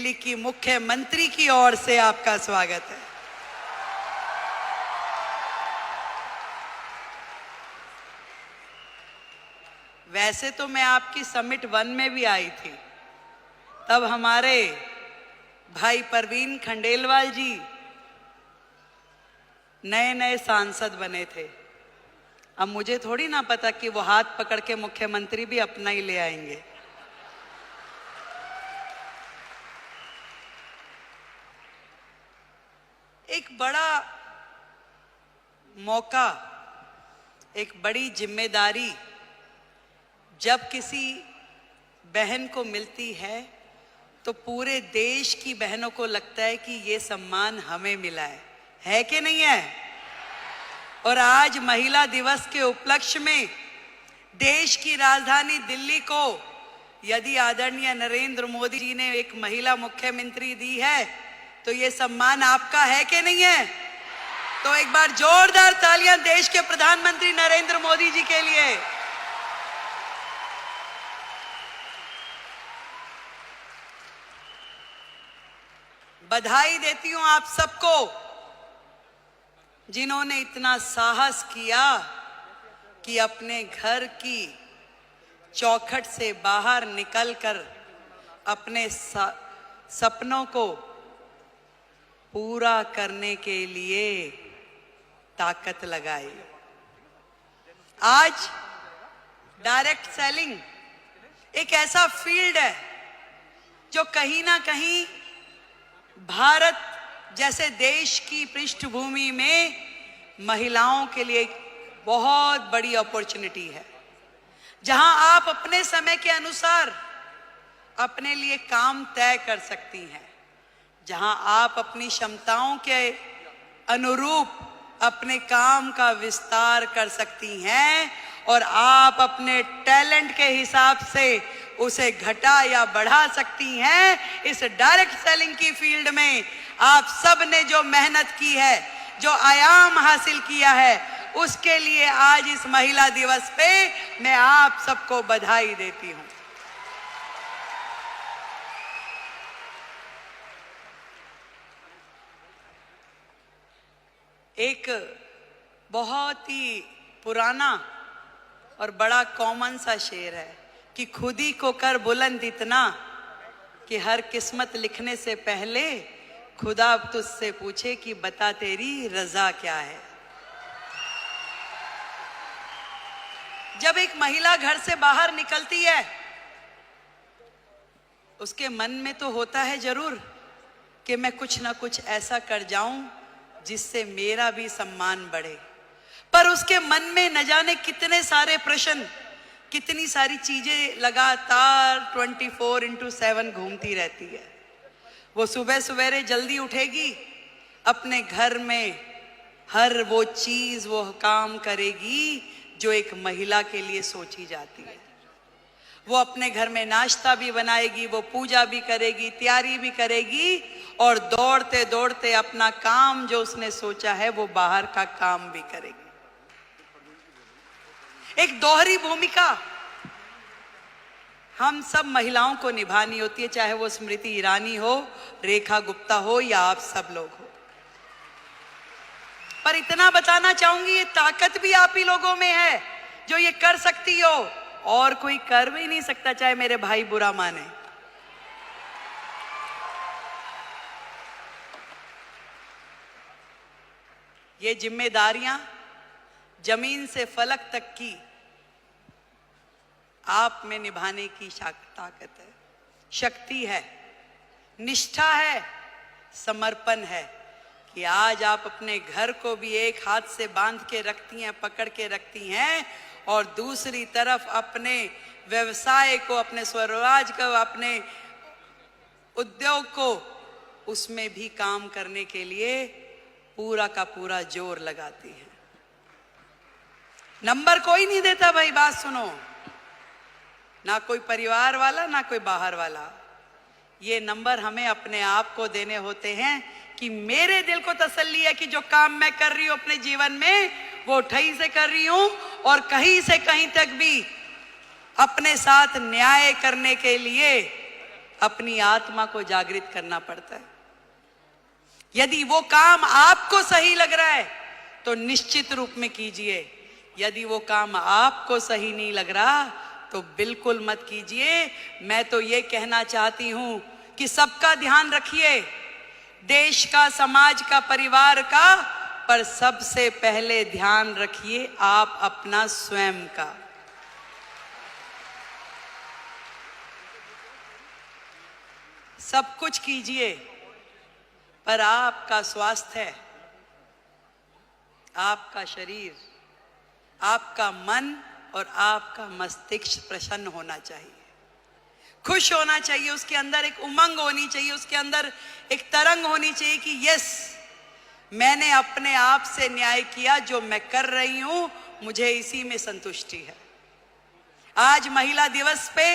दिल्ली की मुख्यमंत्री की ओर से आपका स्वागत है। वैसे तो मैं आपकी समिट 1 में भी आई थी, तब हमारे भाई परवीन खंडेलवाल जी नए नए सांसद बने थे। अब मुझे थोड़ी ना पता कि वो हाथ पकड़ के मुख्यमंत्री भी अपना ही ले आएंगे। एक बड़ा मौका, एक बड़ी जिम्मेदारी जब किसी बहन को मिलती है तो पूरे देश की बहनों को लगता है कि ये सम्मान हमें मिला है कि नहीं है? और आज महिला दिवस के उपलक्ष्य में देश की राजधानी दिल्ली को यदि आदरणीय नरेंद्र मोदी जी ने एक महिला मुख्यमंत्री दी है तो ये सम्मान आपका है कि नहीं है? तो एक बार जोरदार तालियां देश के प्रधानमंत्री नरेंद्र मोदी जी के लिए। बधाई देती हूं आप सबको जिन्होंने इतना साहस किया कि अपने घर की चौखट से बाहर निकलकर अपने सपनों को पूरा करने के लिए ताकत लगाई। आज डायरेक्ट सेलिंग एक ऐसा फील्ड है जो कहीं ना कहीं भारत जैसे देश की पृष्ठभूमि में महिलाओं के लिए एक बहुत बड़ी अपॉर्चुनिटी है, जहां आप अपने समय के अनुसार अपने लिए काम तय कर सकती हैं, जहां आप अपनी क्षमताओं के अनुरूप अपने काम का विस्तार कर सकती हैं और आप अपने टैलेंट के हिसाब से उसे घटा या बढ़ा सकती हैं। इस डायरेक्ट सेलिंग की फील्ड में आप सब ने जो मेहनत की है, जो आयाम हासिल किया है, उसके लिए आज इस महिला दिवस पे मैं आप सबको बधाई देती हूं। एक बहुत ही पुराना और बड़ा कॉमन सा शेर है कि खुद ही को कर बुलंद इतना कि हर किस्मत लिखने से पहले खुदा तुझसे पूछे कि बता तेरी रजा क्या है। जब एक महिला घर से बाहर निकलती है उसके मन में तो होता है जरूर कि मैं कुछ ना कुछ ऐसा कर जाऊं जिससे मेरा भी सम्मान बढ़े, पर उसके मन में न जाने कितने सारे प्रश्न, कितनी सारी चीजें लगातार 24/7 घूमती रहती है। वो सुबह सवेरे जल्दी उठेगी, अपने घर में हर वो चीज वो काम करेगी जो एक महिला के लिए सोची जाती है। वो अपने घर में नाश्ता भी बनाएगी, वो पूजा भी करेगी, तैयारी भी करेगी और दौड़ते दौड़ते अपना काम जो उसने सोचा है वो बाहर का काम भी करेगी। एक दोहरी भूमिका हम सब महिलाओं को निभानी होती है, चाहे वो स्मृति ईरानी हो, रेखा गुप्ता हो या आप सब लोग हो। पर इतना बताना चाहूंगी, ये ताकत भी आप ही लोगों में है जो ये कर सकती हो, और कोई कर भी नहीं सकता, चाहे मेरे भाई बुरा माने। ये जिम्मेदारियां जमीन से फलक तक की आप में निभाने की ताकत है, शक्ति है, निष्ठा है, समर्पण है कि आज आप अपने घर को भी एक हाथ से बांध के रखती हैं, पकड़ के रखती हैं, और दूसरी तरफ अपने व्यवसाय को, अपने स्वरोजगार को, अपने उद्योग को, उसमें भी काम करने के लिए पूरा का पूरा जोर लगाती हैं। नंबर कोई नहीं देता भाई, बात सुनो, ना कोई परिवार वाला ना कोई बाहर वाला। ये नंबर हमें अपने आप को देने होते हैं कि मेरे दिल को तसल्ली है कि जो काम मैं कर रही हूं अपने जीवन में वो ठई से कर रही हूं और कहीं से कहीं तक भी अपने साथ न्याय करने के लिए अपनी आत्मा को जागृत करना पड़ता है। यदि वो काम आपको सही लग रहा है तो निश्चित रूप में कीजिए, यदि वो काम आपको सही नहीं लग रहा तो बिल्कुल मत कीजिए। मैं तो ये कहना चाहती हूं कि सबका ध्यान रखिए, देश का, समाज का, परिवार का, पर सबसे पहले ध्यान रखिए आप अपना स्वयं का। सब कुछ कीजिए पर आपका स्वास्थ्य, आपका शरीर, आपका मन और आपका मस्तिष्क प्रसन्न होना चाहिए, खुश होना चाहिए, उसके अंदर एक उमंग होनी चाहिए, उसके अंदर एक तरंग होनी चाहिए कि यस, मैंने अपने आप से न्याय किया, जो मैं कर रही हूं मुझे इसी में संतुष्टि है। आज महिला दिवस पे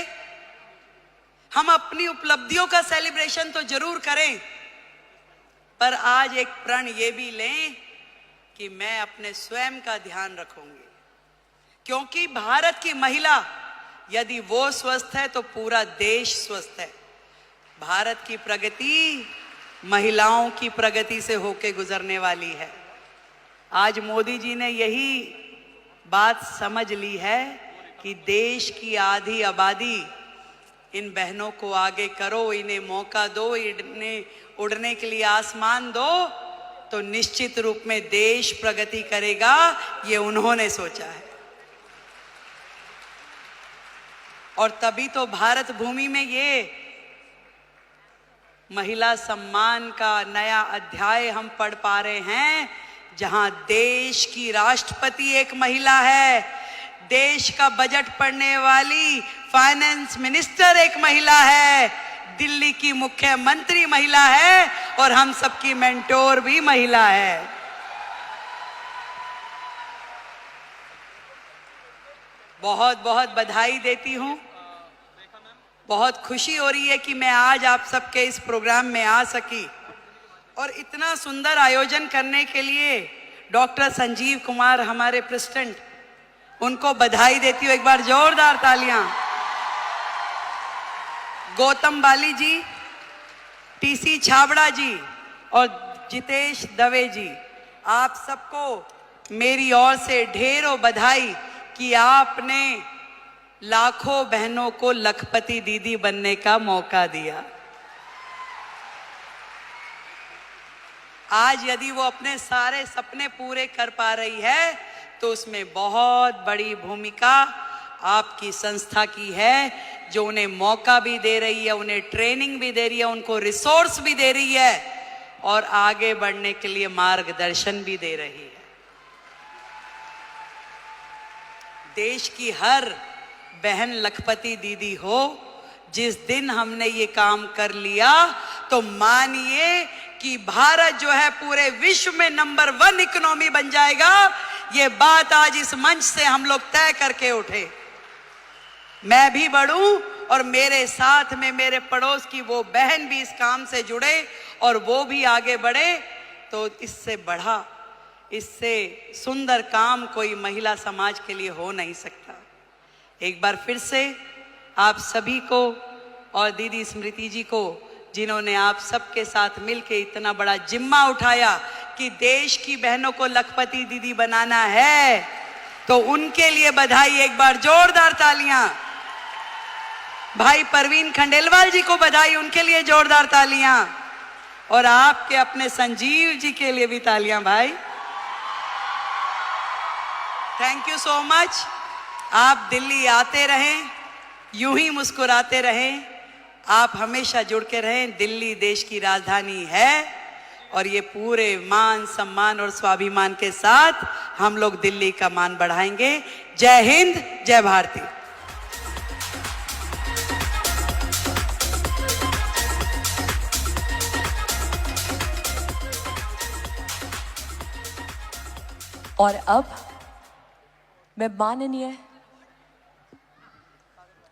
हम अपनी उपलब्धियों का सेलिब्रेशन तो जरूर करें, पर आज एक प्रण ये भी लें कि मैं अपने स्वयं का ध्यान रखूंगी, क्योंकि भारत की महिला यदि वो स्वस्थ है तो पूरा देश स्वस्थ है। भारत की प्रगति महिलाओं की प्रगति से होके गुजरने वाली है। आज मोदी जी ने यही बात समझ ली है कि देश की आधी आबादी, इन बहनों को आगे करो, इन्हें मौका दो, इन्हें उड़ने के लिए आसमान दो, तो निश्चित रूप में देश प्रगति करेगा। ये उन्होंने सोचा है और तभी तो भारत भूमि में ये महिला सम्मान का नया अध्याय हम पढ़ पा रहे हैं, जहां देश की राष्ट्रपति एक महिला है, देश का बजट पढ़ने वाली फाइनेंस मिनिस्टर एक महिला है, दिल्ली की मुख्यमंत्री महिला है और हम सबकी मेंटोर भी महिला है। बहुत बहुत बधाई देती हूं, बहुत खुशी हो रही है कि मैं आज आप सबके इस प्रोग्राम में आ सकी और इतना सुंदर आयोजन करने के लिए डॉक्टर संजीव कुमार हमारे प्रेसिडेंट, उनको बधाई देती हूँ। एक बार जोरदार तालियां। गौतम बाली जी, टीसी छाबड़ा जी और जितेश दवे जी, आप सबको मेरी ओर से ढेरों बधाई कि आपने लाखों बहनों को लखपति दीदी बनने का मौका दिया। आज यदि वो अपने सारे सपने पूरे कर पा रही है तो उसमें बहुत बड़ी भूमिका आपकी संस्था की है, जो उन्हें मौका भी दे रही है, उन्हें ट्रेनिंग भी दे रही है, उनको रिसोर्स भी दे रही है और आगे बढ़ने के लिए मार्गदर्शन भी दे रही है। देश की हर बहन लखपति दीदी हो। जिस दिन हमने ये काम कर लिया तो मानिए कि भारत जो है पूरे विश्व में नंबर 1 इकोनॉमी बन जाएगा। ये बात आज इस मंच से हम लोग तय करके उठे। मैं भी बढ़ूं और मेरे साथ में मेरे पड़ोस की वो बहन भी इस काम से जुड़े और वो भी आगे बढ़े, तो इससे बढ़ा, इससे सुंदर काम कोई महिला समाज के लिए हो नहीं सकता। एक बार फिर से आप सभी को और दीदी स्मृति जी को, जिन्होंने आप सबके साथ मिलकर इतना बड़ा जिम्मा उठाया कि देश की बहनों को लखपति दीदी बनाना है, तो उनके लिए बधाई। एक बार जोरदार तालियां। भाई परवीन खंडेलवाल जी को बधाई, उनके लिए जोरदार तालियां। और आपके अपने संजीव जी के लिए भी तालियां भाई। Thank you so much. आप दिल्ली आते रहें, यूं ही मुस्कुराते रहें, आप हमेशा जुड़ के रहें। दिल्ली देश की राजधानी है और ये पूरे मान सम्मान और स्वाभिमान के साथ हम लोग दिल्ली का मान बढ़ाएंगे। जय हिंद, जय भारती। और अब मैं माननीय